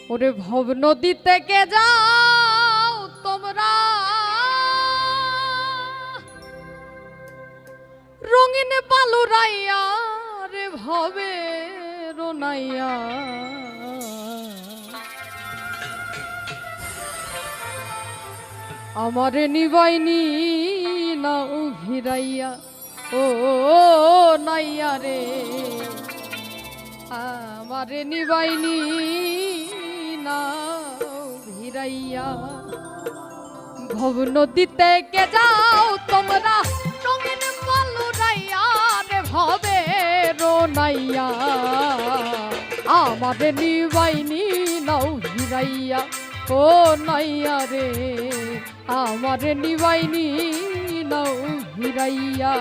ওরে ভব নদী থেকে যাও তোমরা রঙিন বালুরাইয়া রে ভবে রোনাইয়া আমারে নিবাইনি না উভিরাইয়া ও নাইয়া রে আমারে নিবাইনি না ভিরাইয়া ভব নদীতে কে যাও তোমরা রঙিন বালুরাইয়া রে ভবে রোনাইয়া আমারে নিবাইনি নাও ভিরাইয়া ও নাইয়া রে আমারে নিবাইনি নাও ভিরাইয়া